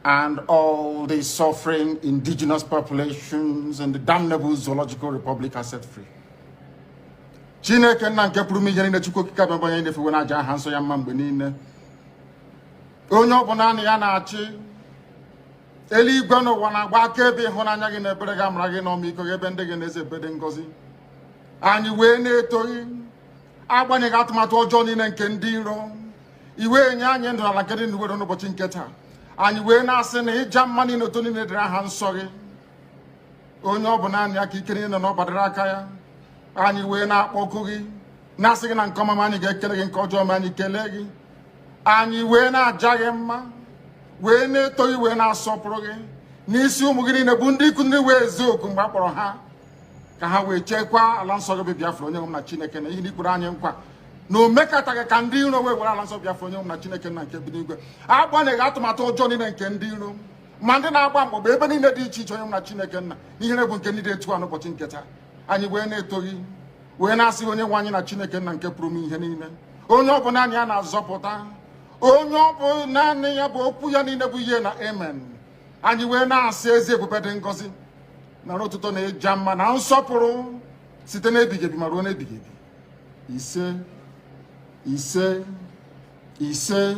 and all the suffering indigenous populations in the damnable zoological republic are set free. Chineke nna nke pụrụ m ihe niile Chukwu okike abịa onye na-efe na aja aha nsọ ya mma mgbe niile. Onye ọbụla na ya na-achị eluigwe n'ụwa na-agba akaebe ịhụnanya gị na ebere gị amara gị n'ọmịiko gị ebe ndị gị na-eze ebede ngọzi. Anyị wee na-etoghị agbanyeghị atụmatụ ọjọọ niile nke ndị iro. Iwe nye anyị ndụ ala nke dị n'uwere n'ụbọchị nke taa. Anyị wee na-asị na ịja mma niile otu niile dịrị aha nsọ gị. Onye ọbụla anyị aka ike niile na ọ gbadara aka ya. Anyị wee na-akpọku gị na-asị gị na nke ọma anyị ga-ekele gị nke ọjọọ ma anyị kelee gị. Anyị wee na-aja gị mma wee na-eto gị wee na-asọpụrụ gị n'isi ụmụ gị niile bụ ndị ikwu ndị wee ezi oku mgbe a kpọrọ ha ka ha wee chekwaa ala nsọ gị bụ Biafra onye nwe m na Chineke na ihe n'ikpere anyị nkwa na o mekataghị ka ndị iro wee were ala nsọ Biafra onye nwe m na Chineke na nke bi n'igwe agbanyeghị atụmatụ ọjọọ niile nke ndị iro ma ndị na-agba mgbọgba ebe niile dị iche iche onye m na Chineke nna n'ihere bụ nke ndị dị etu a n'ụbọchị nke taa. Anyị wee na-eto gị wee na-asị onye nwe anyị na Chineke nna nke pụrụ m ihe niile onye ọbụla anyị a na-azọpụta onye ọ bụ naanị ya bụ okwu ya niile bụ ihe na amen. Anyị wee na-asị ezi ebube dị ngọzi na ọtụtụ na-eja mma na nsọpụrụ site n'ebighị ebi ma ruo n'ebighị ebi. Ise ise ise.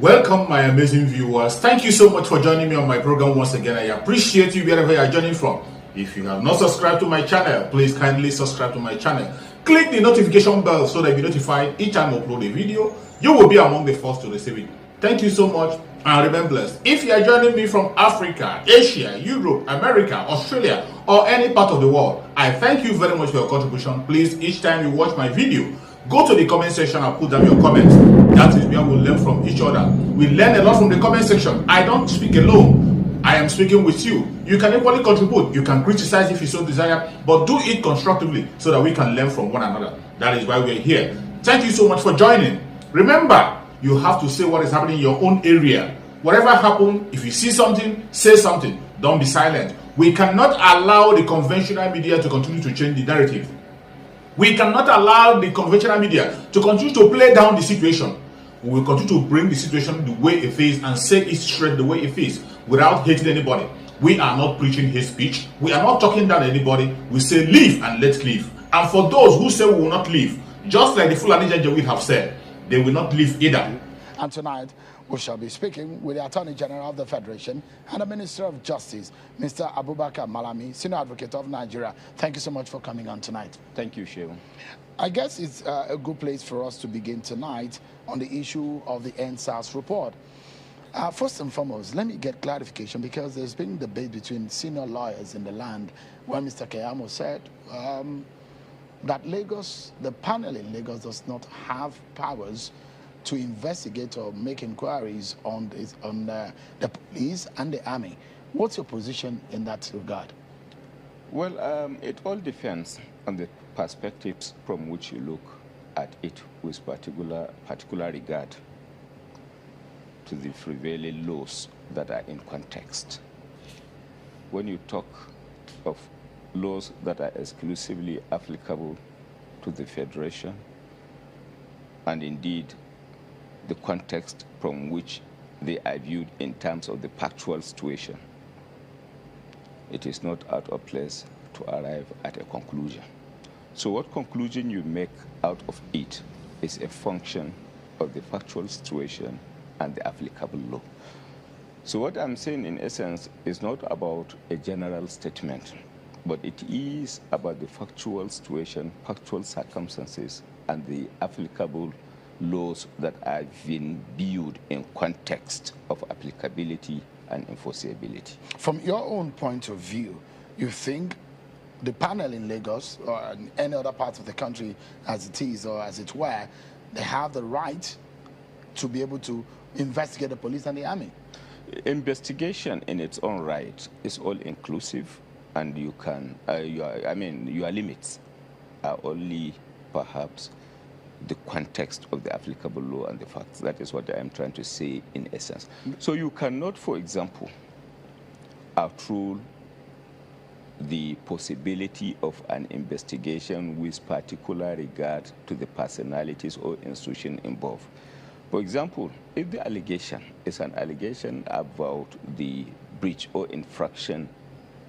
Welcome, my amazing viewers. Thank you so much for joining me on my program once again. I appreciate you wherever you are joining from. If you have not subscribed to my channel, please kindly subscribe to my channel. Click the notification bell so that you'll be notified each time I upload a video. You will be among the first to receive it. Thank you so much and remain blessed. If you are joining me from Africa, Asia, Europe, America, Australia, or any part of the world, I thank you very much for your contribution. Please, each time you watch my video, go to the comment section and put down your comments. That is where we learn from each other. We learn a lot from the comment section. I don't speak alone. I am speaking with you. You can equally contribute. You can criticize if you so desire, but do it constructively so that we can learn from one another. That is why we are here. Thank you so much for joining. Remember, you have to say what is happening in your own area. Whatever happens, if you see something, say something. Don't be silent. We cannot allow the conventional media to continue to change the narrative. We cannot allow the conventional media to continue to play down the situation. We will continue to bring the situation the way it is and say it straight the way it is without hating anybody. We are not preaching hate speech. We are not talking down anybody. We say leave and let's leave. And for those who say we will not leave, just like the Fulani janjaweed have said, they will not leave either. And tonight, we shall be speaking with the Attorney General of the Federation and the Minister of Justice, Mr. Abubakar Malami, Senior Advocate of Nigeria. Thank you so much for coming on tonight. Thank you, Shehu. I guess it's a good place for us to begin tonight on the issue of the EndSARS report. First and foremost, let me get clarification because there's been debate between senior lawyers in the land when Mr. Keyamo said that Lagos, the panel in Lagos does not have powers to investigate or make inquiries on the police and the army. What's your position in that regard? Well, it all depends on the perspectives from which you look at it with particular regard to the prevailing laws that are in context. When you talk of laws that are exclusively applicable to the Federation, and indeed the context from which they are viewed in terms of the factual situation, it is not out of place to arrive at a conclusion. So what conclusion you make out of it is a function of the factual situation and the applicable law. So what I'm saying in essence is not about a general statement, but it is about the factual situation, factual circumstances, and the applicable laws that are being viewed in context of applicability and enforceability. From your own point of view, you think the panel in Lagos or in any other part of the country as it is or as it were, they have the right to be able to investigate the police and the army? Investigation in its own right is all inclusive, and you can, your limits are only perhaps the context of the applicable law and the facts. That is what I am trying to say in essence. So you cannot, for example, outrule the possibility of an investigation with particular regard to the personalities or institution involved. For example, if the allegation is an allegation about the breach or infraction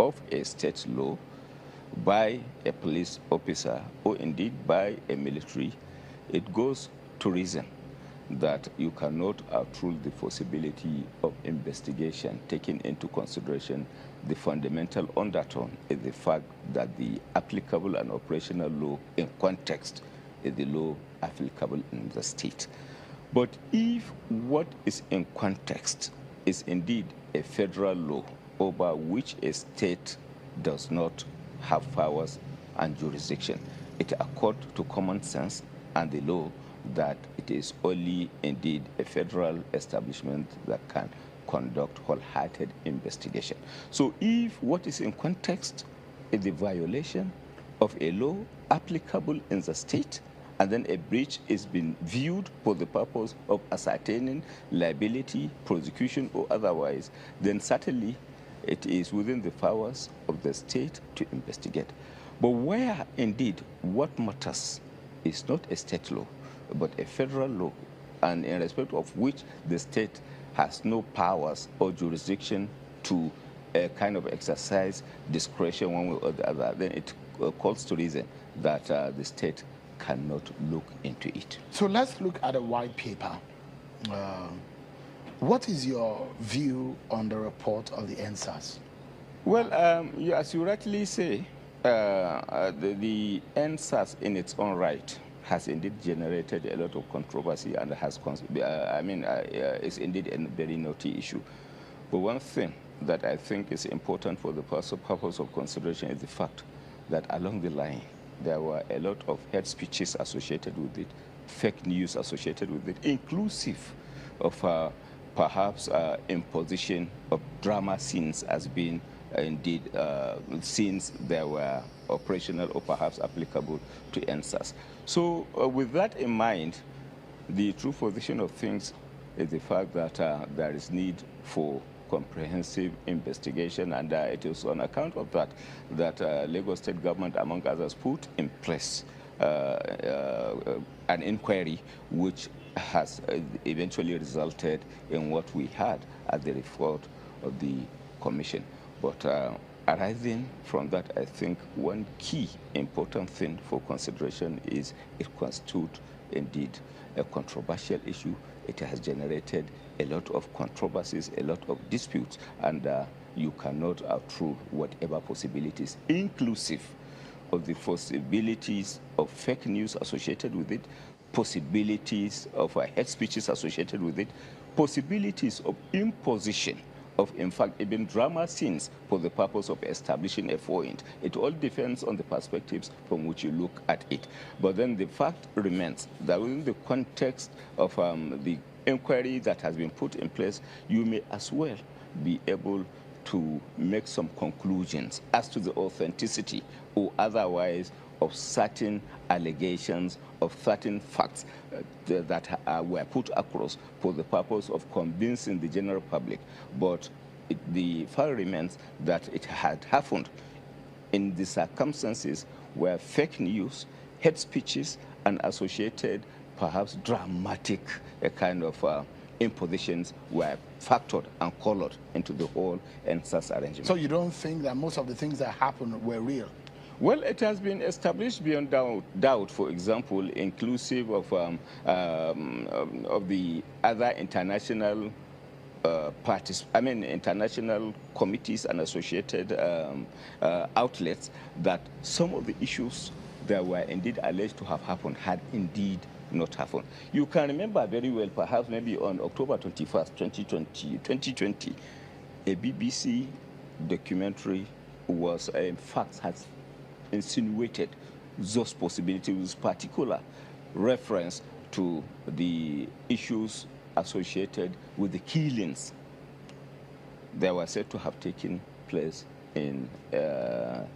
of a state law by a police officer or indeed by a military, it goes to reason that you cannot rule the possibility of investigation, taking into consideration the fundamental undertone is the fact that the applicable and operational law in context is the law applicable in the state. But if what is in context is indeed a federal law over which a state does not have powers and jurisdiction, it accords to common sense and the law that it is only indeed a federal establishment that can conduct wholehearted investigation. So if what is in context is the violation of a law applicable in the state, and then a breach is being viewed for the purpose of ascertaining liability, prosecution, or otherwise, then certainly it is within the powers of the state to investigate. But where indeed what matters is not a state law, but a federal law, and in respect of which the state has no powers or jurisdiction to kind of exercise discretion one way or the other, then it calls to reason that the state cannot look into it. So let's look at a white paper. What is your view on the report of the EndSARS? Well, as you rightly say, the EndSARS in its own right has indeed generated a lot of controversy and has, it's indeed a very naughty issue. But one thing that I think is important for the purpose of consideration is the fact that along the line, there were a lot of hate speeches associated with it, fake news associated with it, inclusive of perhaps imposition of drama scenes as being indeed scenes that were operational or perhaps applicable to EndSARS. So with that in mind, the true position of things is the fact that there is need for comprehensive investigation, and it is on account of that that Lagos State government, among others, put in place an inquiry which has eventually resulted in what we had at the report of the commission. But arising from that, I think one key important thing for consideration is it constitutes indeed a controversial issue. It has generated a lot of controversies, a lot of disputes, and you cannot outrule whatever possibilities, inclusive of the possibilities of fake news associated with it, possibilities of hate speeches associated with it, possibilities of imposition of, in fact, even drama scenes for the purpose of establishing a point. It all depends on the perspectives from which you look at it. But then the fact remains that within the context of the inquiry that has been put in place, you may as well be able to make some conclusions as to the authenticity or otherwise of certain allegations, of certain facts that were put across for the purpose of convincing the general public. But the fact remains that it had happened in the circumstances where fake news, hate speeches, and associated, perhaps dramatic kind of impositions were factored and colored into the whole EndSARS arrangement. So you don't think that most of the things that happened were real? Well, it has been established beyond doubt, for example, inclusive of the other international international committees and associated outlets, that some of the issues that were indeed alleged to have happened had indeed not happened. You can remember very well, perhaps maybe on October 21st, 2020, a BBC documentary was, in fact, has insinuated those possibilities with particular reference to the issues associated with the killings that were said to have taken place in the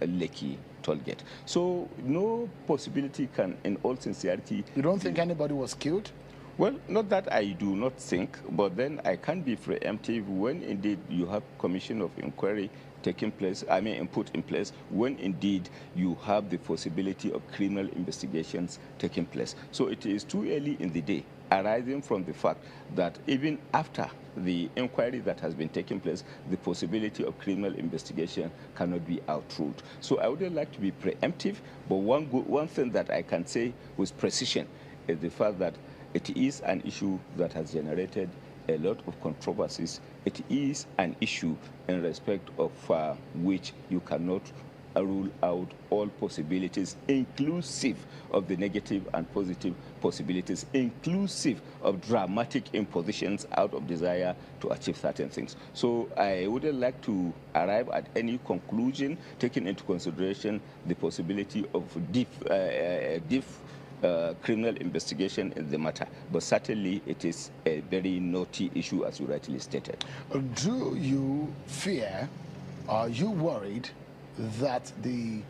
Lekki tollgate. So no possibility can, in all sincerity... You don't think anybody was killed? Well, not that I do not think, but then I can't be preemptive when indeed you have commission of inquiry taking place, put in place, when indeed you have the possibility of criminal investigations taking place. So it is too early in the day, arising from the fact that even after the inquiry that has been taking place, the possibility of criminal investigation cannot be outruled. So I wouldn't like to be preemptive, but one thing that I can say with precision is the fact that it is an issue that has generated a lot of controversies. It is an issue in respect of which you cannot rule out all possibilities, inclusive of the negative and positive possibilities, inclusive of dramatic impositions out of desire to achieve certain things. So I wouldn't like to arrive at any conclusion, taking into consideration the possibility of criminal investigation in the matter, but certainly it is a very naughty issue, as you rightly stated. Do you fear, are you worried that the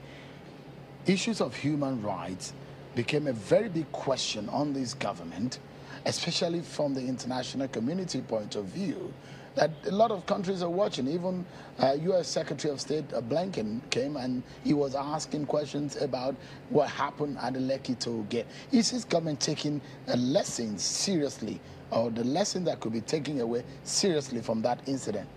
issues of human rights became a very big question on this government, especially from the international community point of view, that a lot of countries are watching? Even U.S. Secretary of State Blinken came and he was asking questions about what happened at the Lekki toll gate. Is this government taking a lesson seriously, or the lesson that could be taken away seriously from that incident?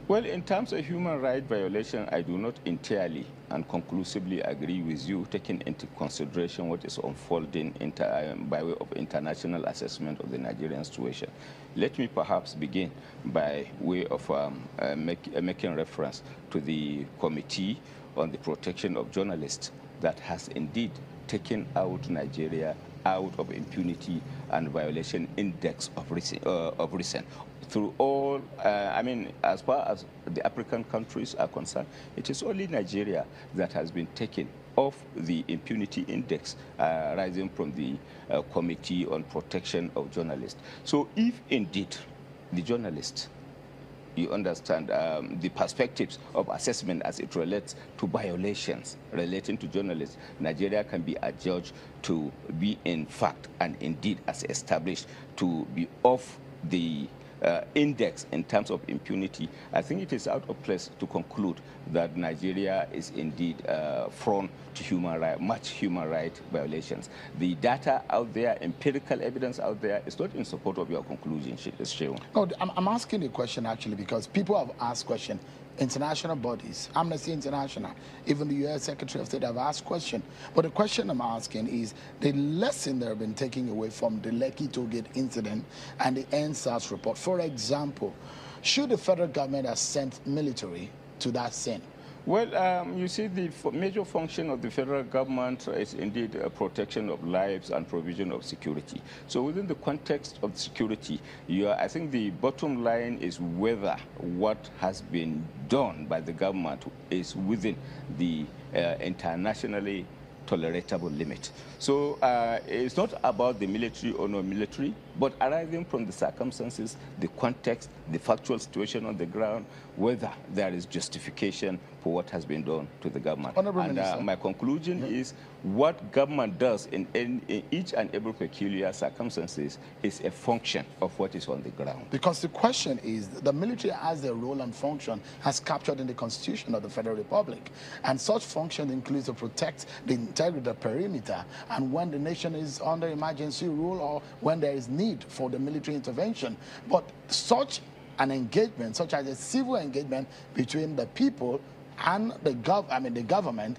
Well, in terms of human rights violation, I do not entirely and conclusively agree with you, taking into consideration what is unfolding by way of international assessment of the Nigerian situation. Let me perhaps begin by way of making reference to the Committee on the Protection of Journalists that has indeed taken out Nigeria out of impunity and violation index of recent. Through all, as far as the African countries are concerned, it is only Nigeria that has been taken off the impunity index rising from the Committee on Protection of Journalists. So if indeed the journalists, you understand the perspectives of assessment as it relates to violations relating to journalists, Nigeria can be adjudged to be in fact and indeed as established to be off the index in terms of impunity. I think it is out of place to conclude that Nigeria is indeed prone to much human rights violations. The data out there, empirical evidence out there, is not in support of your conclusion, Shehu. No, I'm asking the question actually because people have asked questions. International bodies, Amnesty International, even the U.S. Secretary of State have asked questions. But the question I'm asking is the lesson that have been taken away from the Lekki toll gate incident and the EndSARS report. For example, should the federal government have sent military to that scene? Well, you see, the major function of the federal government is indeed a protection of lives and provision of security. So within the context of security, I think the bottom line is whether what has been done by the government is within the internationally tolerable limit. So it's not about the military or no military, but arising from the circumstances, the context, the factual situation on the ground, whether there is justification for what has been done to the government. And my conclusion is what government does in each and every peculiar circumstances is a function of what is on the ground. Because the question is, the military has a role and function as captured in the Constitution of the Federal Republic. And such function includes to protect the integrity of the perimeter and when the nation is under emergency rule or when there is need for the military intervention. But such an engagement, such as a civil engagement between the people and the government,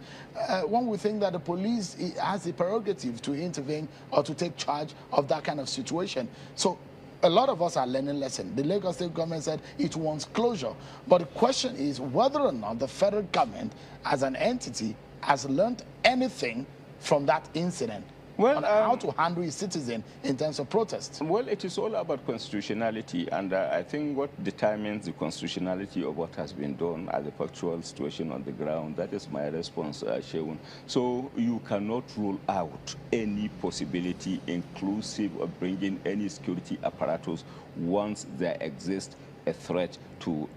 one would think that the police has the prerogative to intervene or to take charge of that kind of situation. So a lot of us are learning lessons. The Lagos State government said it wants closure. But the question is whether or not the federal government as an entity has learned anything from that incident. Well, how to handle its citizen in terms of protest. Well, it is all about constitutionality, and I think what determines the constitutionality of what has been done as a factual situation on the ground, that is my response, Shewun. So you cannot rule out any possibility inclusive of bringing any security apparatus once there exists a threat to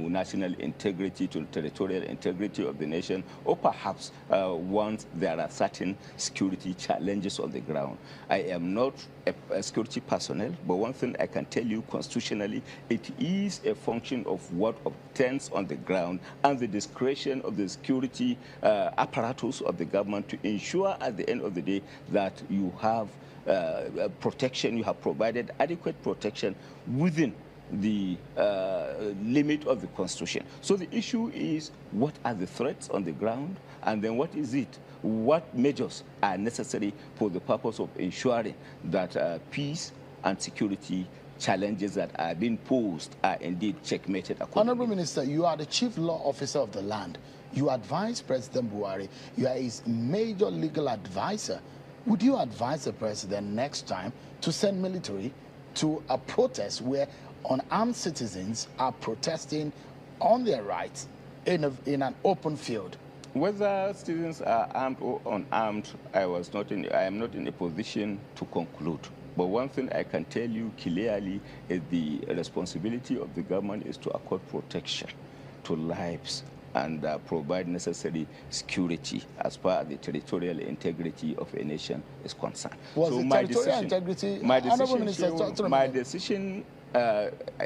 national integrity, to territorial integrity of the nation, or perhaps once there are certain security challenges on the ground. I am not a security personnel, but one thing I can tell you constitutionally, it is a function of what obtains on the ground and the discretion of the security apparatus of the government to ensure at the end of the day that you have protection, you have provided adequate protection within the limit of the Constitution. So the issue is, what are the threats on the ground, and then what is it? What measures are necessary for the purpose of ensuring that peace and security challenges that are being posed are indeed checkmated accordingly? Honorable Minister, you are the chief law officer of the land. You advise President Buhari. You are his major legal advisor. Would you advise the president next time to send military to a protest where unarmed citizens are protesting on their rights in an open field? Whether citizens are armed or unarmed, I am not in a position to conclude. But one thing I can tell you clearly is the responsibility of the government is to accord protection to lives and provide necessary security as far as the territorial integrity of a nation is concerned. My decision,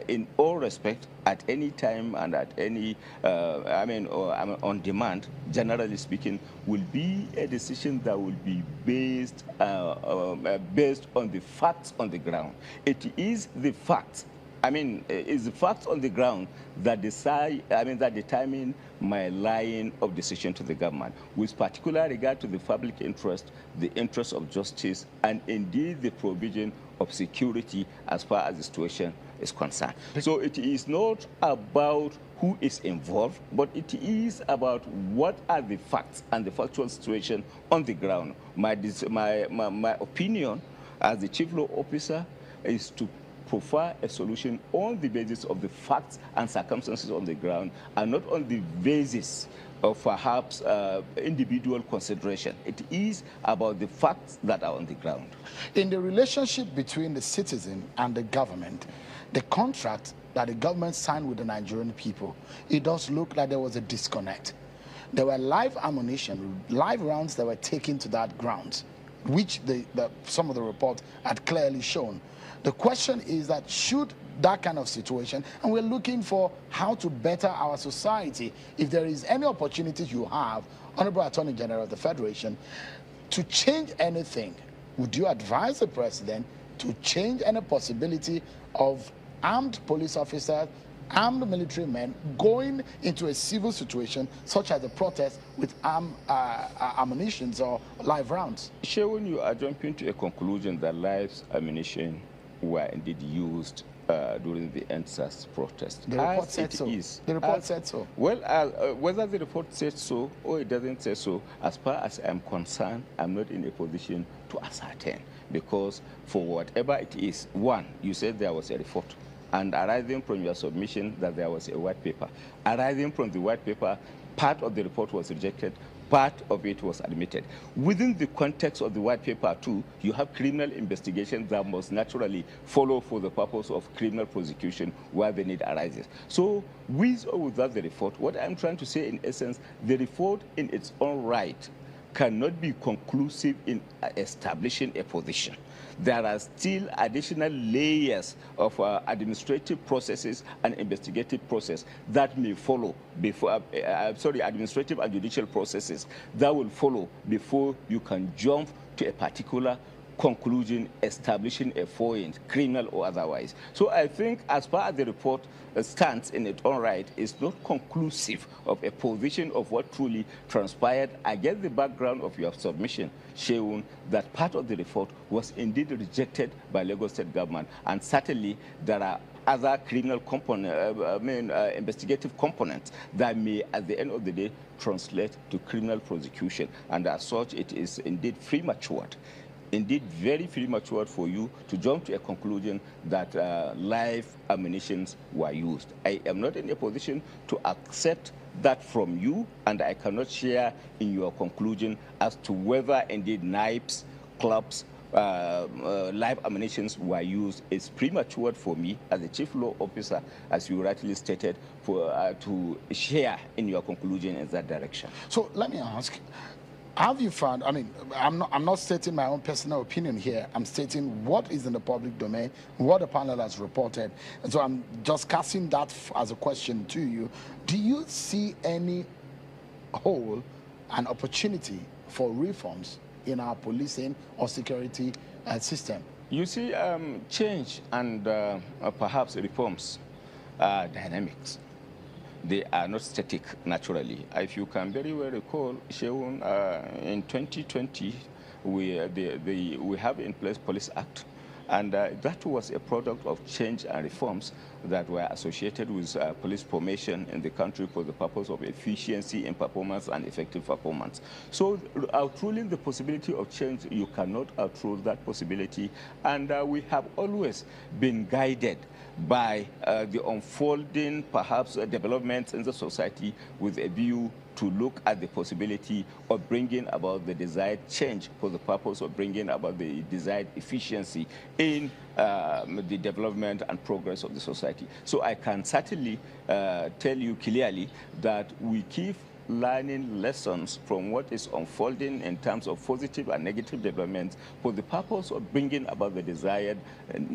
in all respect, at any time and at any, on demand, generally speaking, will be a decision that will be based on the facts on the ground. It is the facts. It's the facts on the ground that determine my line of decision to the government, with particular regard to the public interest, the interest of justice, and indeed the provision of security as far as the situation is concerned. So it is not about who is involved, but it is about what are the facts and the factual situation on the ground. My opinion as the chief law officer is to prefer a solution on the basis of the facts and circumstances on the ground, and not on the basis of perhaps individual consideration. It is about the facts that are on the ground. In the relationship between the citizen and the government, the contract that the government signed with the Nigerian people, it does look like there was a disconnect. There were live ammunition, live rounds that were taken to that ground, which some of the reports had clearly shown. The question is that should that kind of situation, and we're looking for how to better our society, if there is any opportunities you have, Honorable Attorney General of the Federation, to change anything, would you advise the president to change any possibility of armed police officers, armed military men going into a civil situation such as a protest with ammunition or live rounds? When you are jumping to a conclusion that live ammunition were indeed used during the EndSARS protest. The report said so. The report said so. Well, whether the report said so or it doesn't say so, as far as I'm concerned, I'm not in a position to ascertain. Because for whatever it is, one, you said there was a report, and arising from your submission that there was a white paper. Arising from the white paper, part of the report was rejected, part of it was admitted. Within the context of the white paper too, you have criminal investigation that must naturally follow for the purpose of criminal prosecution where the need arises. So with or without the report, what I'm trying to say in essence, the report in its own right cannot be conclusive in establishing a position. There are still additional layers of administrative processes and investigative process that may follow before, administrative and judicial processes that will follow before you can jump to a particular conclusion establishing a point, criminal or otherwise. So I think as far as the report stands in its own right, it's not conclusive of a position of what truly transpired against the background of your submission, showing that part of the report was indeed rejected by Lagos State government, and certainly there are other criminal investigative components that may, at the end of the day, translate to criminal prosecution, and as such, it is indeed premature. Indeed, very premature for you to jump to a conclusion that live ammunitions were used. I am not in a position to accept that from you, and I cannot share in your conclusion as to whether indeed knives, clubs, live ammunitions were used is premature for me as a chief law officer, as you rightly stated, for to share in your conclusion in that direction. So let me ask, have you found, I mean, I'm not stating my own personal opinion here. I'm stating what is in the public domain, what the panel has reported. And so I'm just casting that as a question to you. Do you see any hole and opportunity for reforms in our policing or security system? You see, change and perhaps reforms are dynamics. They are not static naturally. If you can very well recall, Sheun, in 2020, we have in place Police Act, and that was a product of change and reforms that were associated with police formation in the country for the purpose of efficiency in performance and effective performance. So outruling the possibility of change, you cannot outrule that possibility, and we have always been guided by the unfolding, perhaps, developments in the society with a view to look at the possibility of bringing about the desired change for the purpose of bringing about the desired efficiency in the development and progress of the society. So I can certainly tell you clearly that we keep learning lessons from what is unfolding in terms of positive and negative developments for the purpose of bringing about the desired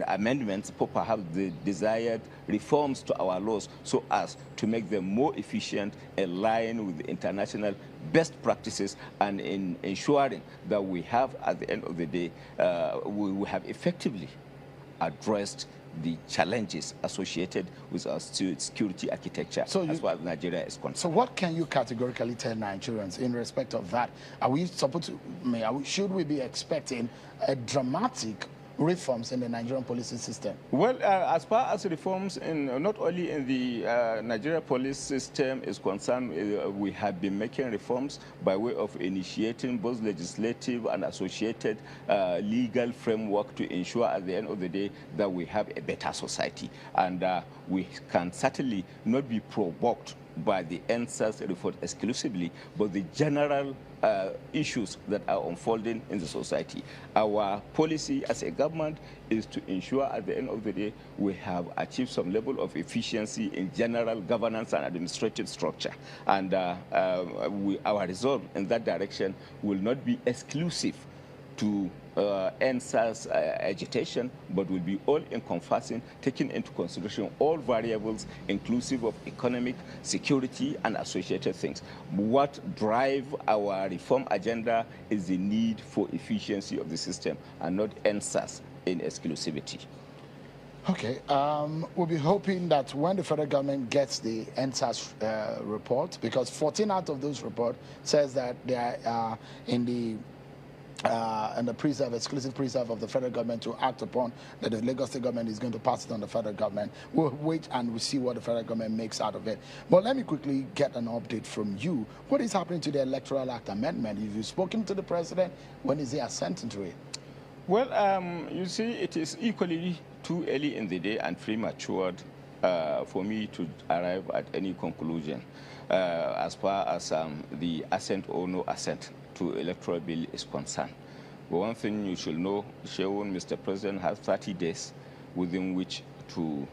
amendments, for perhaps the desired reforms to our laws, so as to make them more efficient, align with the international best practices, and in ensuring that we have, at the end of the day, we have effectively addressed the challenges associated with our security architecture, as far as Nigeria is concerned. So what can you categorically tell Nigerians in respect of that? Are we supposed to, should we be expecting a dramatic reforms in the Nigerian policing system? Well, as far as reforms in not only in the Nigerian police system is concerned, we have been making reforms by way of initiating both legislative and associated legal framework to ensure at the end of the day that we have a better society. And we can certainly not be provoked by the EndSARS report exclusively, but the general issues that are unfolding in the society. Our policy as a government is to ensure at the end of the day we have achieved some level of efficiency in general governance and administrative structure. And our resolve in that direction will not be exclusive to EndSARS agitation, but will be all-encompassing, taking into consideration all variables, inclusive of economic, security, and associated things. What drive our reform agenda is the need for efficiency of the system, and not EndSARS in exclusivity. Okay, we'll be hoping that when the federal government gets the EndSARS report, because 14 out of those reports says that they are in the exclusive preserve of the federal government to act upon, that the Lagos State government is going to pass it on the federal government. We'll wait and we'll see what the federal government makes out of it. But let me quickly get an update from you. What is happening to the Electoral Act amendment? Have you spoken to the president? When is he assenting to it? Well, you see, it is equally too early in the day and premature for me to arrive at any conclusion as far as the assent or no assent to electoral bill is concerned. But one thing you should know, Sheun, Mr. President has 30 days within which to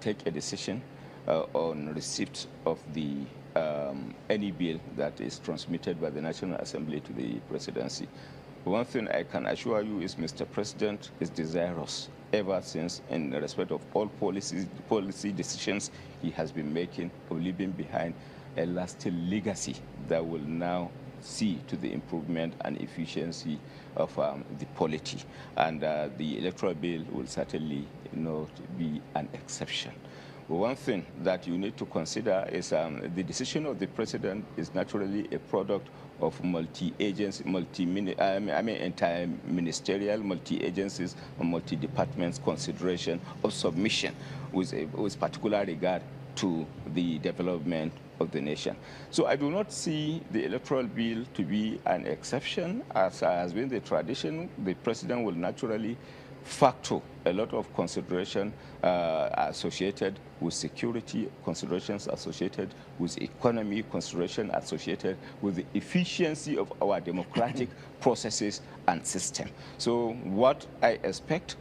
take a decision on receipt of the any bill that is transmitted by the National Assembly to the presidency. But one thing I can assure you is Mr. President is desirous ever since, in respect of all policy decisions he has been making, of leaving behind a lasting legacy that will now see to the improvement and efficiency of the polity. And the electoral bill will certainly not be an exception. But one thing that you need to consider is the decision of the president is naturally a product of multi-agency, entire ministerial, multi-agencies, and multi-departments consideration of submission with particular regard to the development of the nation. So I do not see the electoral bill to be an exception. As has been the tradition, the president will naturally factor, a lot of consideration associated with security, considerations associated with economy, consideration associated with the efficiency of our democratic processes and system. So what I expect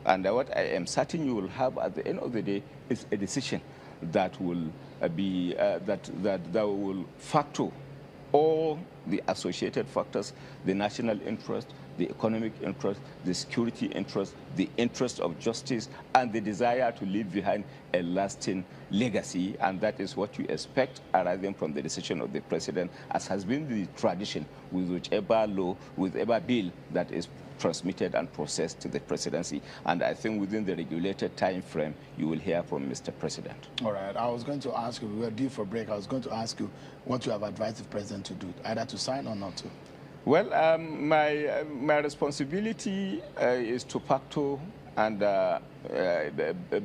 and what I am certain you will have at the end of the day is a decision that will that will factor all the associated factors, the national interest, the economic interest, the security interest, the interest of justice, and the desire to leave behind a lasting legacy. And that is what you expect arising from the decision of the president, as has been the tradition with whichever law, whichever bill that is transmitted and processed to the presidency. And I think within the regulated time frame, you will hear from Mr. President. All right. I was going to ask you, we were due for break. I was going to ask you what you have advised the president to do, either to sign or not to. Well, my responsibility is to factor and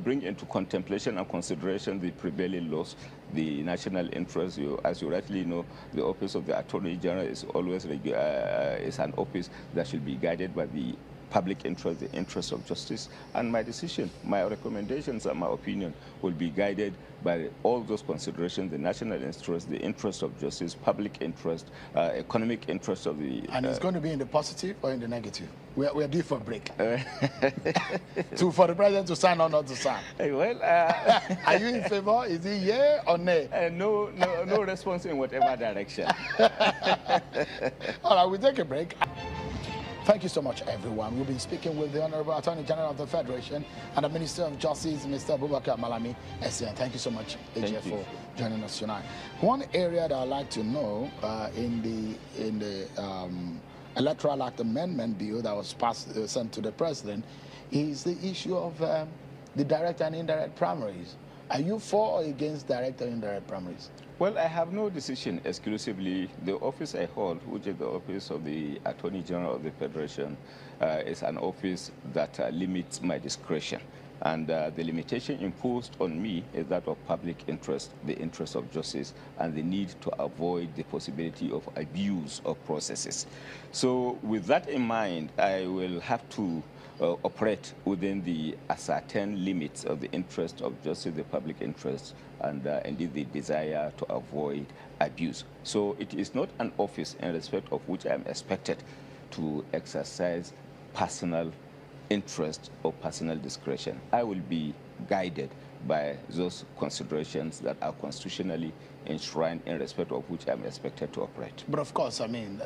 bring into contemplation and consideration the prevailing laws, the national interest. As you rightly know, the office of the Attorney General is always is an office that should be guided by the public interest, the interest of justice. And my decision, my recommendations and my opinion will be guided by all those considerations, the national interest, the interest of justice, public interest, economic interest of the... And it's going to be in the positive or in the negative? We're due for a break. For the president to sign or not to sign? Well, are you in favor? Is he yeah or nay? No response in whatever direction. All right, we'll take a break. Thank you so much, everyone. We've been speaking with the Honorable Attorney General of the Federation and the Minister of Justice, Mr. Abubakar Malami, SCN. Thank you so much, AJ, for joining us tonight. One area that I'd like to know in the Electoral Act Amendment Bill that was sent to the President is the issue of the direct and indirect primaries. Are you for or against direct and indirect primaries? Well, I have no decision exclusively. The office I hold, which is the office of the Attorney General of the Federation, is an office that limits my discretion. And the limitation imposed on me is that of public interest, the interest of justice, and the need to avoid the possibility of abuse of processes. So with that in mind, I will have to operate within the ascertained limits of the interest of justice, the public interest, and indeed the desire to avoid abuse. So it is not an office in respect of which I am expected to exercise personal interest or personal discretion. I will be guided by those considerations that are constitutionally enshrined in respect of which I'm expected to operate. But of course, I mean,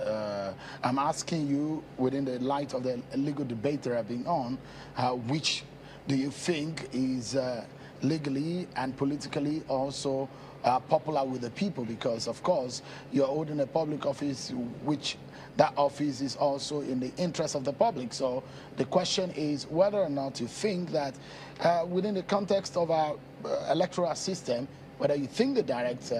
I'm asking you within the light of the legal debate that have been on, which do you think is legally and politically also popular with the people? Because of course, you're holding a public office which that office is also in the interest of the public. So the question is whether or not you think that within the context of our electoral system, whether you think the direct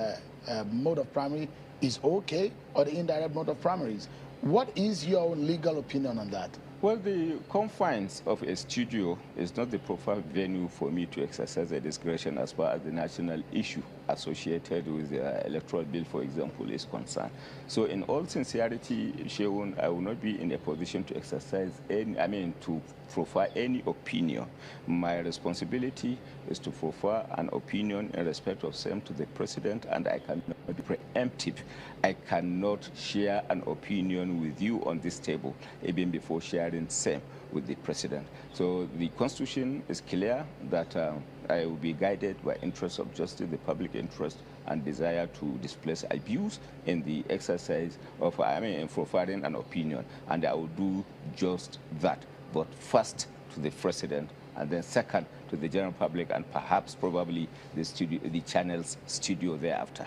mode of primary is okay or the indirect mode of primaries. What is your legal opinion on that? Well, the confines of a studio is not the proper venue for me to exercise a discretion as far as the national issue associated with the electoral bill, for example, is concerned. So in all sincerity, Sheun, I will not be in a position to exercise to proffer any opinion. My responsibility is to proffer an opinion in respect of same to the president, and I cannot be preemptive. I cannot share an opinion with you on this table, even before sharing same with the president. So the Constitution is clear that I will be guided by interests of justice, the public interest, and desire to displace abuse in the exercise of, providing an opinion, and I will do just that. But first to the president, and then second to the general public, and perhaps probably the channel's studio thereafter.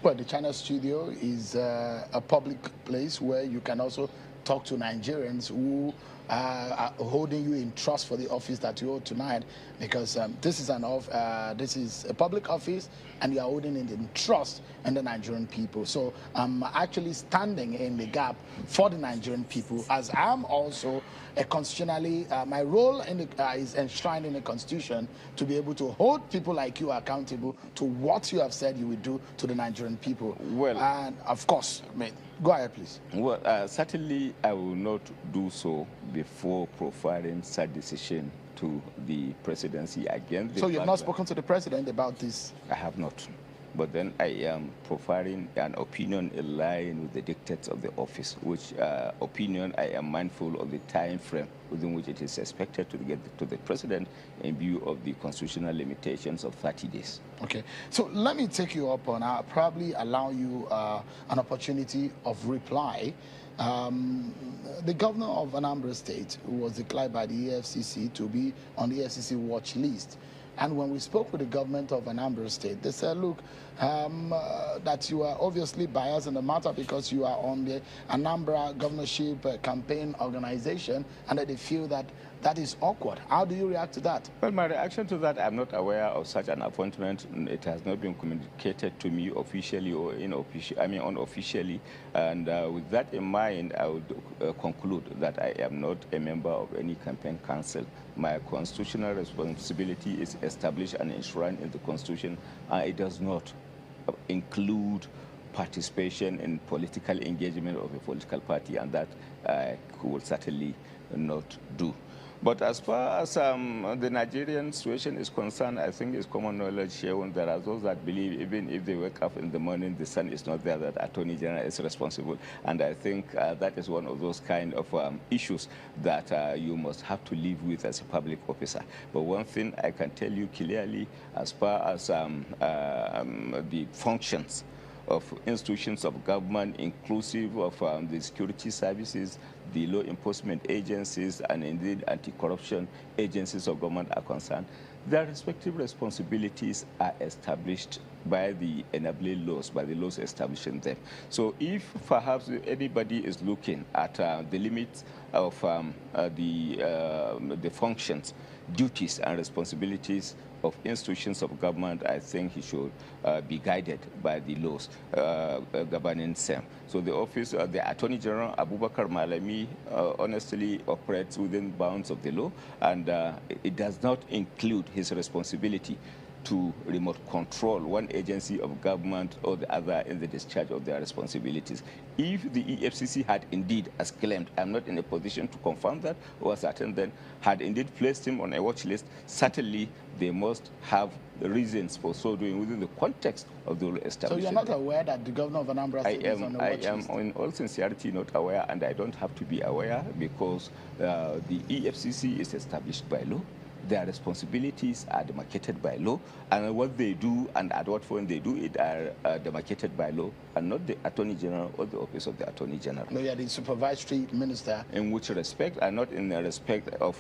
Well, the channel studio is a public place where you can also talk to Nigerians who are holding you in trust for the office that you hold tonight, because this is a public office and you are holding it in trust in the Nigerian people. So I'm actually standing in the gap for the Nigerian people, as I'm also a constitutionally, my role in the, is enshrined in the Constitution to be able to hold people like you accountable to what you have said you will do to the Nigerian people. Well, and of course, go ahead, please. Well, certainly I will not do so before profiling such decision to the presidency against the So you've not spoken to the president about this? I have not. But then I am profiling an opinion in line with the dictates of the office, which opinion I am mindful of the time frame within which it is expected to get to the president in view of the constitutional limitations of 30 days. Okay, so let me take you up on, I'll probably allow you an opportunity of reply. The governor of Anambra State was declared by the EFCC to be on the EFCC watch list. And when we spoke with the government of Anambra State, they said, look, that you are obviously biased in the matter because you are on the Anambra governorship campaign organization, and that they feel that that is awkward. How do you react to that? Well, my reaction to that, I'm not aware of such an appointment. It has not been communicated to me officially or unofficially. And with that in mind, I would conclude that I am not a member of any campaign council. My constitutional responsibility is established and enshrined in the Constitution, and it does not include participation in political engagement of a political party, and that I will certainly not do. But as far as the Nigerian situation is concerned, I think it's common knowledge here when there are those that believe even if they wake up in the morning, the sun is not there, that Attorney General is responsible. And I think that is one of those kind of issues that you must have to live with as a public officer. But one thing I can tell you clearly, as far as the functions of institutions of government, inclusive of the security services, the law enforcement agencies, and indeed anti-corruption agencies of government are concerned, their respective responsibilities are established by the enabling laws, by the laws establishing them. So if perhaps anybody is looking at the limits of the functions, duties, and responsibilities of institutions of government, I think he should be guided by the laws governing them. So the office of the Attorney General, Abubakar Malami, honestly operates within bounds of the law, and it does not include his responsibility to remote control one agency of government or the other in the discharge of their responsibilities. If the EFCC had indeed, as claimed, I'm not in a position to confirm that or ascertain then, had indeed placed him on a watch list, certainly they must have reasons for so doing within the context of the law established. So you're not aware that the governor of Anambra State is on the watch list? I am in all sincerity not aware, and I don't have to be aware because the EFCC is established by law. Their responsibilities are demarcated by law, and what they do and at what point they do it are demarcated by law, and not the Attorney General or the Office of the Attorney General. No, you are the supervisory minister. In which respect, and not in the respect of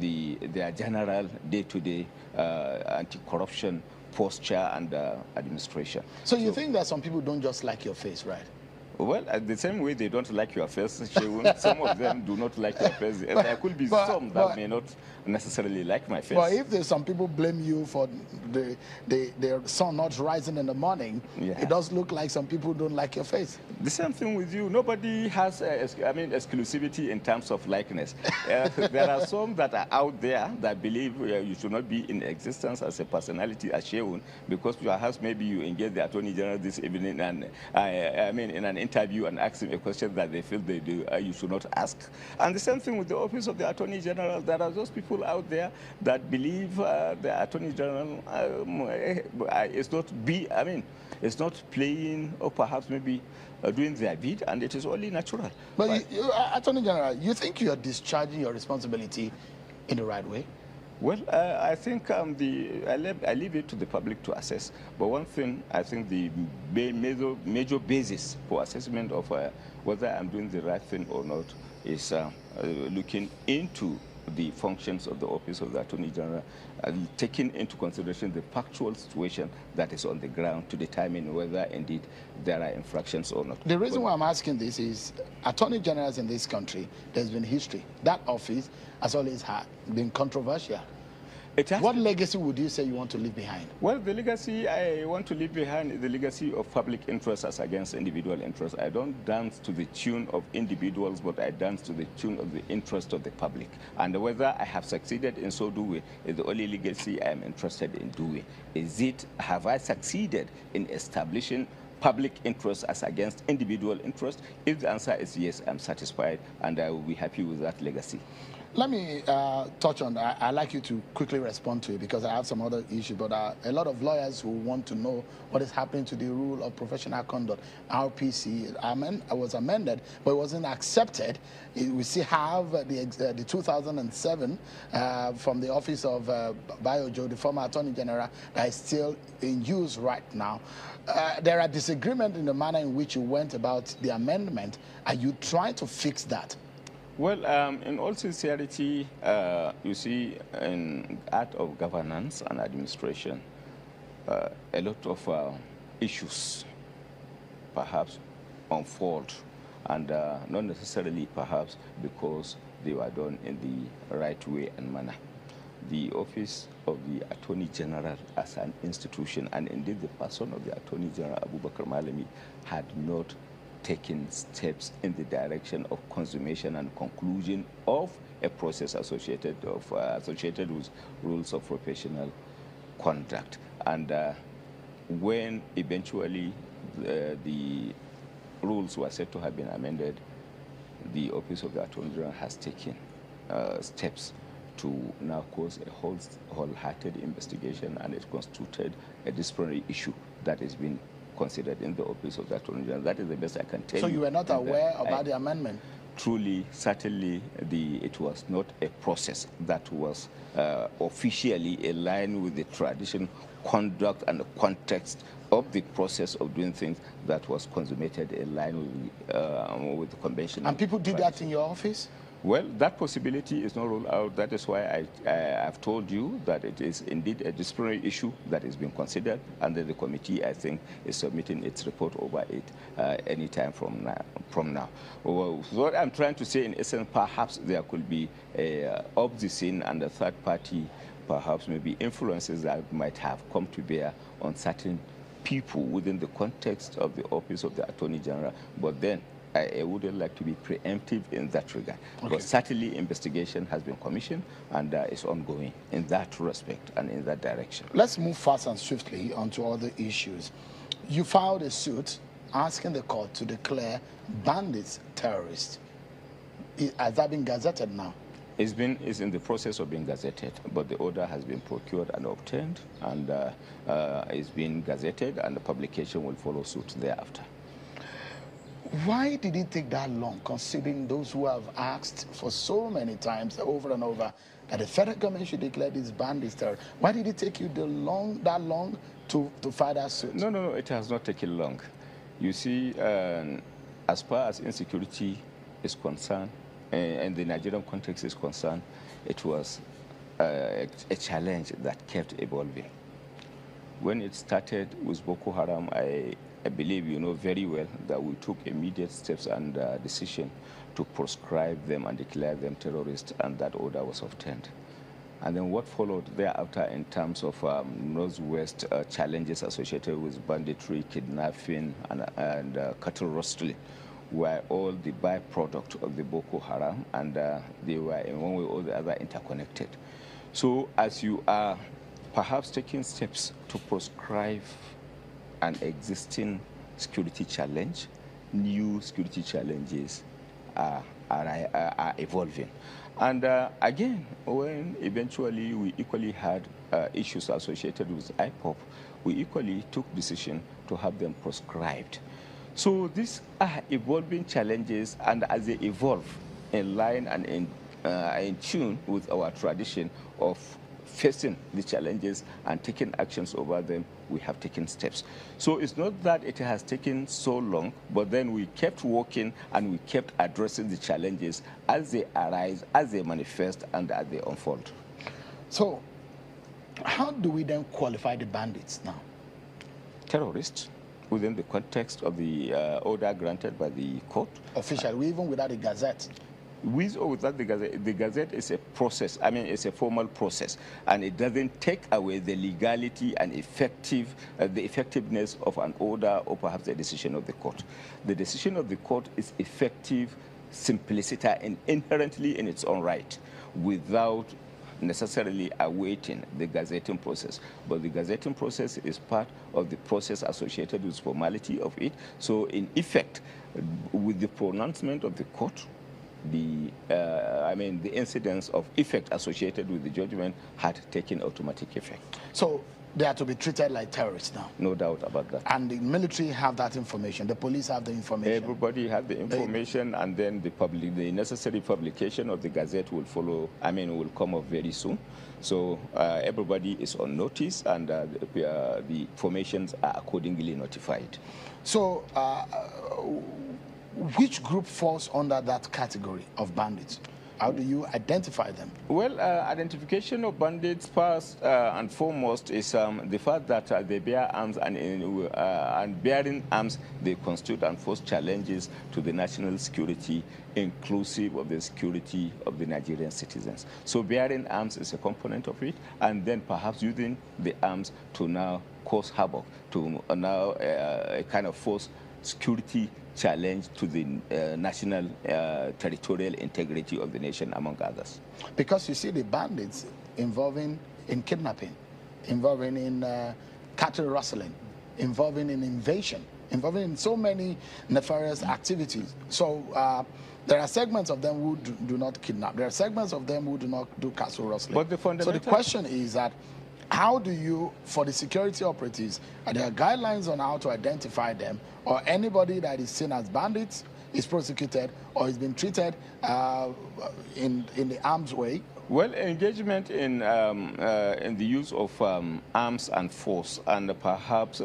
their general day-to-day anti-corruption posture and administration. So you think that some people don't just like your face, right? Well, the same way they don't like your face, some of them do not like your face. There could be some that may not necessarily like my face. But if there's some people blame you for the sun not rising in the morning, it does look like some people don't like your face. The same thing with you. Nobody has, exclusivity in terms of likeness. There are some that are out there that believe you should not be in existence as a personality, as Sheun, because perhaps maybe you engage the Attorney General this evening and, in an interview and ask him a question that they feel they do, you should not ask. And the same thing with the Office of the Attorney General. There are those people out there that believe the Attorney General is not playing or perhaps maybe doing their bid, and it is only natural. But Attorney General, you think you are discharging your responsibility in the right way? Well, I think I leave it to the public to assess. But one thing, I think the major basis for assessment of whether I'm doing the right thing or not is looking into the functions of the Office of the Attorney General, taking into consideration the factual situation that is on the ground to determine whether indeed there are infractions or not. The reason why I'm asking this is Attorney Generals in this country, there's been history. That office has always been controversial. What legacy would you say you want to leave behind? Well, the legacy I want to leave behind is the legacy of public interest as against individual interest. I don't dance to the tune of individuals, but I dance to the tune of the interest of the public. And whether I have succeeded in so doing is the only legacy I am interested in doing. Have I succeeded in establishing public interest as against individual interest? If the answer is yes, I'm satisfied, and I will be happy with that legacy. Let me touch on that. I'd like you to quickly respond to it because I have some other issues. But a lot of lawyers who want to know what is happening to the rule of professional conduct, RPC, was amended, but it wasn't accepted. We still have the 2007 from the office of Biojo, the former Attorney General, that is still in use right now. There are disagreements in the manner in which you went about the amendment. Are you trying to fix that? Well, in all sincerity, you see, in art of governance and administration, a lot of issues perhaps unfold, and not necessarily perhaps because they were done in the right way and manner. The office of the Attorney General as an institution, and indeed the person of the Attorney General, Abubakar Malami, had not taking steps in the direction of consummation and conclusion of a process associated with rules of professional conduct. And when eventually the rules were said to have been amended, the Office of the Attorney General has taken steps to now cause a wholehearted investigation, and it constituted a disciplinary issue that has been considered in the Office of the Attorney General. That is the best I can tell you. So you were not aware about the amendment? Truly, certainly, it was not a process that was officially aligned with the tradition, conduct, and the context of the process of doing things that was consummated in line with the convention. And people did that in your office? Well, that possibility is not ruled out. That is why I've told you that it is indeed a disciplinary issue that is being considered, and that the committee, I think, is submitting its report over it any time from now. Well, what I'm trying to say, in essence, perhaps there could be of the scene and a third party, perhaps maybe influences that might have come to bear on certain people within the context of the Office of the Attorney General, but then I wouldn't like to be preemptive in that regard. Okay. But certainly investigation has been commissioned and is ongoing in that respect and in that direction. Let's move fast and swiftly onto other issues. You filed a suit asking the court to declare bandits terrorists. Has that been gazetted now? It's in the process of being gazetted, but the order has been procured and obtained, and it's been gazetted, and the publication will follow suit thereafter. Why did it take that long, considering those who have asked for so many times, over and over, that the federal government should declare these bandits terrorists? Why did it take you that long to file that suit? No, it has not taken long. You see, as far as insecurity is concerned, and the Nigerian context is concerned, it was a challenge that kept evolving. When it started with Boko Haram, I believe you know very well that we took immediate steps and decision to proscribe them and declare them terrorists, and that order was obtained. And then what followed thereafter in terms of Northwest challenges associated with banditry, kidnapping, and cattle rustling were all the byproduct of the Boko Haram, and they were in one way or the other interconnected. So as you are perhaps taking steps to proscribe an existing security challenge, new security challenges are evolving. And again, when eventually we equally had issues associated with IPOP, we equally took decision to have them proscribed. So these are evolving challenges, and as they evolve in line and in tune with our tradition of facing the challenges and taking actions over them, we have taken steps. So it's not that it has taken so long, but then we kept working and we kept addressing the challenges as they arise, as they manifest, and as they unfold. So how do we then qualify the bandits now? Terrorists, within the context of the order granted by the court. Officially, even without a gazette? With or without the gazette is a process. I mean, it's a formal process, and it doesn't take away the legality and the effectiveness of an order or perhaps a decision of the court. The decision of the court is effective, simpliciter, and inherently in its own right, without necessarily awaiting the gazetting process, but the gazetting process is part of the process associated with formality of it. So in effect, with the pronouncement of the court, the incidence of effect associated with the judgment had taken automatic effect. So they are to be treated like terrorists now? No doubt about that. And the military have that information, the police have the information? Everybody has the information, and then the necessary publication of the Gazette will follow, will come up very soon. So everybody is on notice, and the formations are accordingly notified. So which group falls under that category of bandits? How do you identify them? Well, identification of bandits first and foremost is the fact that they bear arms, and bearing arms, they constitute and force challenges to the national security, inclusive of the security of the Nigerian citizens. So bearing arms is a component of it, and then perhaps using the arms to now cause havoc, to now a kind of force security challenge to the national territorial integrity of the nation, among others. Because you see the bandits involving in kidnapping, involving in cattle rustling, involving in invasion, involving in so many nefarious activities. So there are segments of them who do not kidnap. There are segments of them who do not do cattle rustling. But the fundamental... So the question is that, how do you, for the security operatives, are there guidelines on how to identify them, or anybody that is seen as bandits is prosecuted or is being treated in the arms way? Well, engagement in the use of arms and force, and perhaps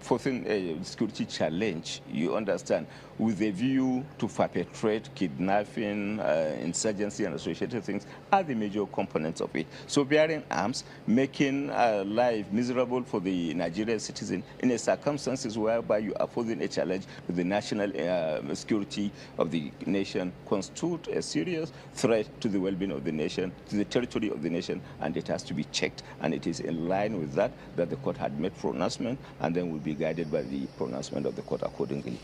forcing a security challenge, you understand, with a view to perpetrate kidnapping, insurgency, and associated things are the major components of it. So bearing arms, making life miserable for the Nigerian citizen in a circumstances whereby you are posing a challenge to the national security of the nation constitute a serious threat to the well-being of the nation, to the territory of the nation, and it has to be checked. And it is in line with that the court had made pronouncement, and then will be guided by the pronouncement of the court accordingly.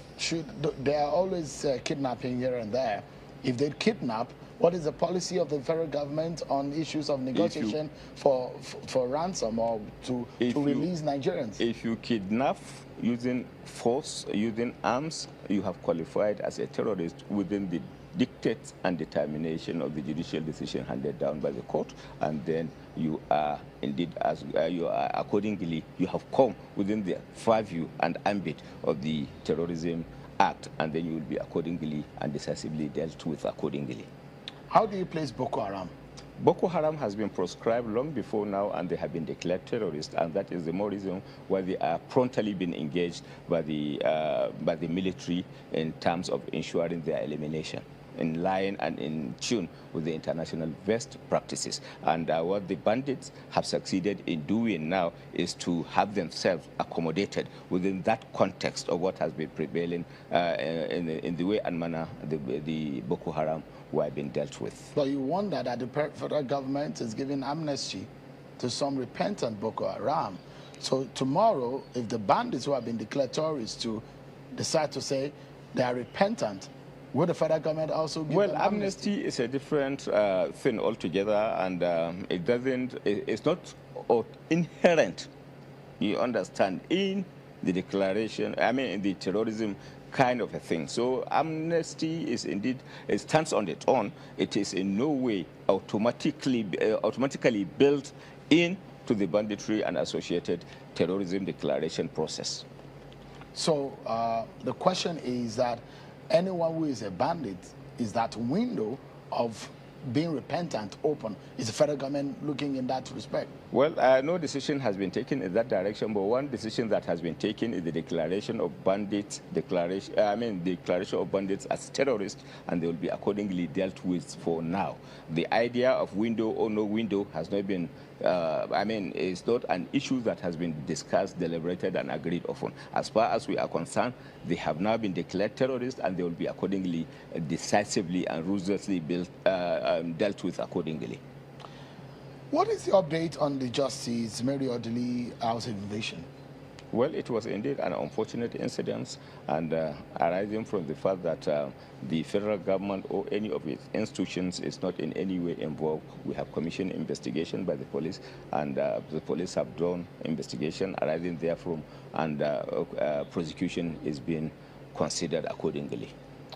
There are always kidnapping here and there. If they kidnap, what is the policy of the federal government on issues of negotiation for ransom or to release Nigerians? If you kidnap using force, using arms, you have qualified as a terrorist within the dictates and determination of the judicial decision handed down by the court, and then you are indeed, accordingly, you have come within the purview and ambit of the Terrorism Act, and then you will be accordingly and decisively dealt with accordingly. How do you place Boko Haram? Boko Haram has been proscribed long before now, and they have been declared terrorists, and that is the more reason why they are promptly being engaged by the military in terms of ensuring their elimination, in line and in tune with the international best practices. And what the bandits have succeeded in doing now is to have themselves accommodated within that context of what has been prevailing in the way and manner the Boko Haram were being dealt with. But you wonder that the federal government is giving amnesty to some repentant Boko Haram. So tomorrow, if the bandits who have been declared terrorists to decide to say they are repentant, will the federal government also give them amnesty? Amnesty is a different thing altogether, and it's not inherent, you understand, in the declaration, in the terrorism kind of a thing. So amnesty is indeed, it stands on its own. It is in no way automatically built into the banditry and associated terrorism declaration process. So the question is that anyone who is a bandit, is that window of being repentant open? Is the federal government looking in that respect? Well, no decision has been taken in that direction, but one decision that has been taken is the declaration of bandits, declaration of bandits as terrorists, and they will be accordingly dealt with for now. The idea of window or no window has not been, it's not an issue that has been discussed, deliberated, and agreed upon. As far as we are concerned, they have now been declared terrorists, and they will be accordingly decisively and ruthlessly dealt with accordingly. What is the update on the Justice Mary Odili house invasion? Well, it was indeed an unfortunate incident, and arising from the fact that the federal government or any of its institutions is not in any way involved. We have commissioned investigation by the police, and the police have done investigation arising therefrom, and prosecution is being considered accordingly.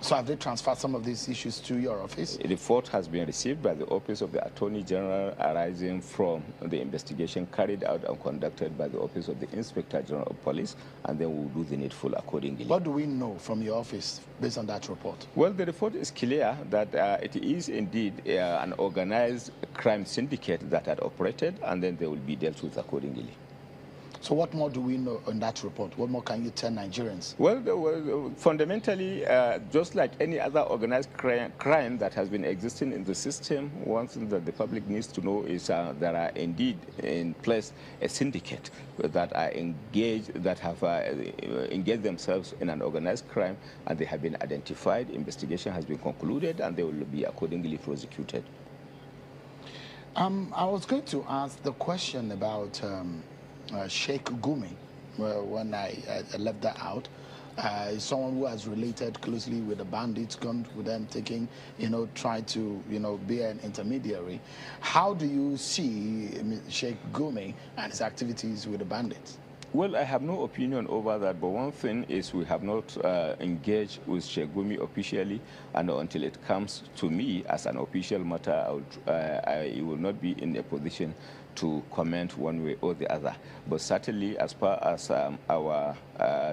So have they transferred some of these issues to your office? A report has been received by the Office of the Attorney General arising from the investigation carried out and conducted by the Office of the Inspector General of Police, and then we'll do the needful accordingly. What do we know from your office based on that report? Well, the report is clear that it is indeed an organized crime syndicate that had operated, and then they will be dealt with accordingly. So what more do we know on that report? What more can you tell Nigerians? Well, fundamentally, just like any other organized crime that has been existing in the system, one thing that the public needs to know is there are indeed in place a syndicate that are engaged, that have engaged themselves in an organized crime, and they have been identified, investigation has been concluded, and they will be accordingly prosecuted. I was going to ask the question about Sheikh Gumi, when I left that out. Someone who has related closely with the bandits, gone with them, taking, trying to, be an intermediary. How do you see Sheikh Gumi and his activities with the bandits? Well, I have no opinion over that, but one thing is we have not engaged with Sheikh Gumi officially, and until it comes to me as an official matter, I will not be in a position to comment one way or the other. But certainly, as far as our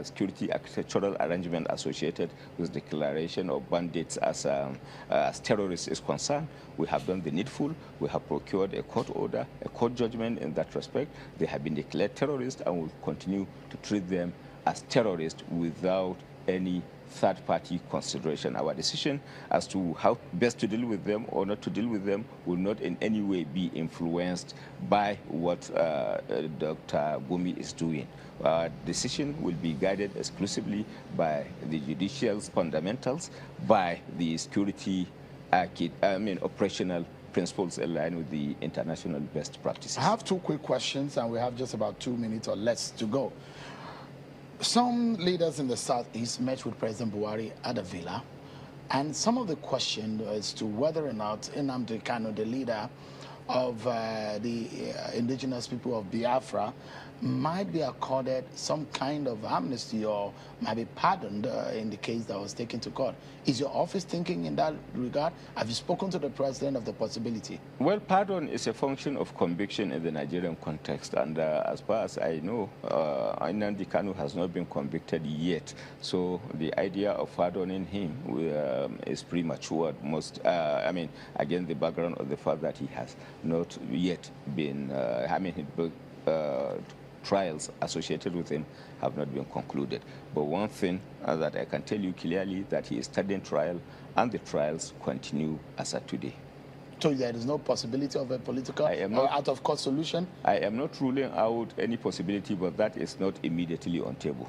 security architectural arrangement associated with declaration of bandits as terrorists is concerned, we have done the needful. We have procured a court order, a court judgment in that respect. They have been declared terrorists, and will continue to treat them as terrorists without any third-party consideration. Our decision as to how best to deal with them or not to deal with them will not in any way be influenced by what Dr. Gumi is doing. Our decision will be guided exclusively by the judicial's fundamentals, by the security operational principles aligned with the international best practices. I have two quick questions, and we have just about 2 minutes or less to go. Some leaders in the Southeast met with President Buhari at a villa, and some of the question as to whether or not Nnamdi Kanu, the leader of the indigenous people of Biafra, might be accorded some kind of amnesty or might be pardoned in the case that was taken to court. Is your office thinking in that regard? Have you spoken to the president of the possibility? Well, pardon is a function of conviction in the Nigerian context, and as far as I know, Nnamdi Kanu has not been convicted yet, so the idea of pardoning him is premature. Again, the background of the fact that he has not yet been, trials associated with him have not been concluded. But one thing that I can tell you clearly, that he is studying trial, and the trials continue as of today. So there is no possibility of a political or out-of-court solution? I am not ruling out any possibility, but that is not immediately on table.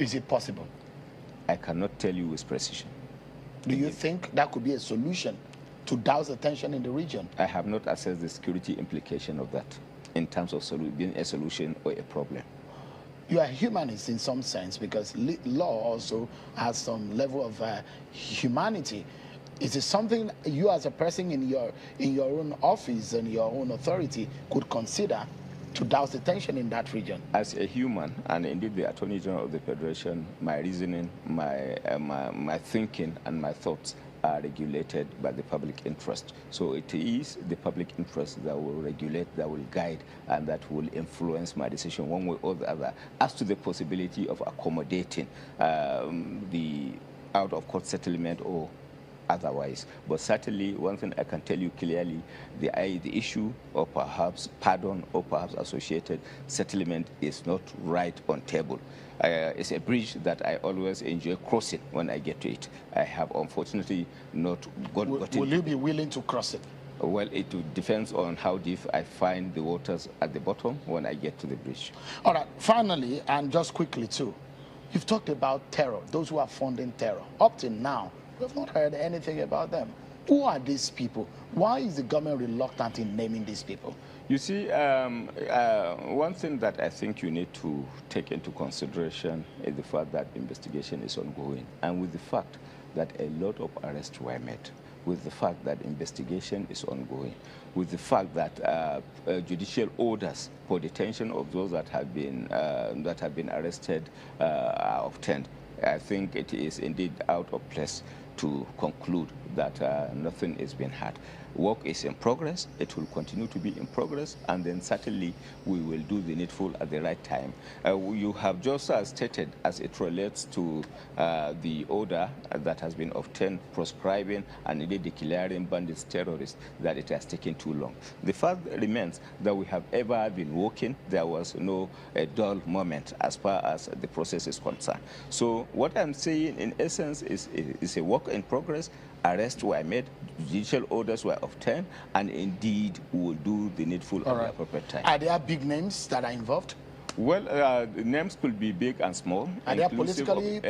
Is it possible? I cannot tell you with precision. Do you think that could be a solution to douse the tension in the region? I have not assessed the security implication of that in terms of being a solution or a problem. You are a humanist in some sense, because law also has some level of humanity. Is it something you as a person in your own office and your own authority could consider to douse the tension in that region? As a human, and indeed the Attorney General of the Federation, my reasoning, my thinking and my thoughts are regulated by the public interest. So it is the public interest that will regulate, that will guide, and that will influence my decision one way or the other as to the possibility of accommodating the out-of-court settlement or otherwise. But certainly, one thing I can tell you clearly, the issue of perhaps pardon or perhaps associated settlement is not right on table. It's a bridge that I always enjoy crossing when I get to it. I have unfortunately not gotten. Will you be willing to cross it? Well, it depends on how deep I find the waters at the bottom when I get to the bridge. All right, finally, and just quickly too, you've talked about terror, those who are funding terror. Up till now, we have not heard anything about them. Who are these people? Why is the government reluctant in naming these people? You see, one thing that I think you need to take into consideration is the fact that investigation is ongoing, and with the fact that a lot of arrests were made, with the fact that investigation is ongoing, with the fact that judicial orders for detention of those that have been arrested are obtained, I think it is indeed out of place to conclude that nothing is being had. Work is in progress. It will continue to be in progress, and then certainly we will do the needful at the right time. You have just stated, as it relates to the order that has been obtained proscribing and indeed declaring bandits terrorists, that it has taken too long. The fact remains that we have ever been working. There was no dull moment as far as the process is concerned. So what I'm saying in essence is a work in progress. Arrests were made, judicial orders were obtained, and indeed we will do the needful at the appropriate time. Are there big names that are involved? Well, names could be big and small. Are they politically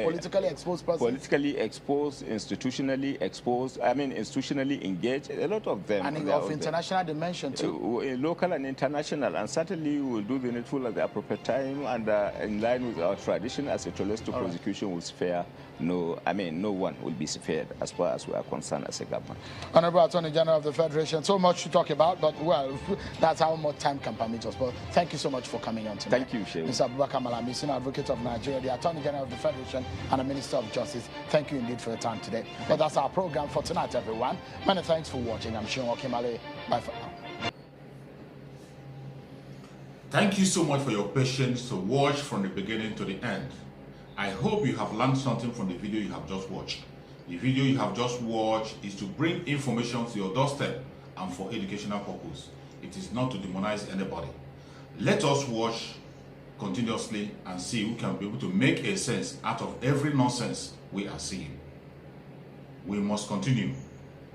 exposed persons? Politically exposed, institutionally exposed, institutionally engaged, a lot of them. And of international dimension too? Local and international, and certainly we will do the needful at the appropriate time, and in line with our tradition as it relates to prosecution will spare no one will be spared as far as we are concerned as a government. Honorable Attorney General of the Federation, so much to talk about, but well, that's how much time can permit us. But thank you so much for coming on tonight. Thank you, Shehu. Mr. Abubakar Malami, Senior Advocate of Nigeria, the Attorney General of the Federation, and the Minister of Justice. Thank you indeed for your time today. But that's our program for tonight, everyone. Many thanks for watching. I'm Shehu Okimale. Bye for now. Thank you so much for your patience to watch from the beginning to the end. I hope you have learned something from the video you have just watched. The video you have just watched is to bring information to your doorstep and for educational purpose. It is not to demonize anybody. Let us watch continuously and see who can be able to make a sense out of every nonsense we are seeing. We must continue.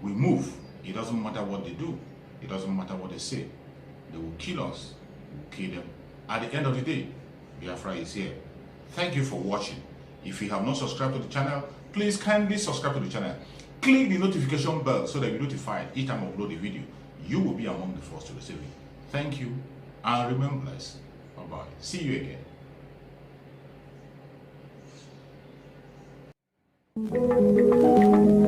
We move. It doesn't matter what they do. It doesn't matter what they say. They will kill us. We will kill them. At the end of the day, Biafra is here. Thank you for watching. If you have not subscribed to the channel, please kindly subscribe to the channel. Click the notification bell so that you're notified each time I upload a video. You will be among the first to receive it. Thank you, and remain blessed. Bye-bye. See you again.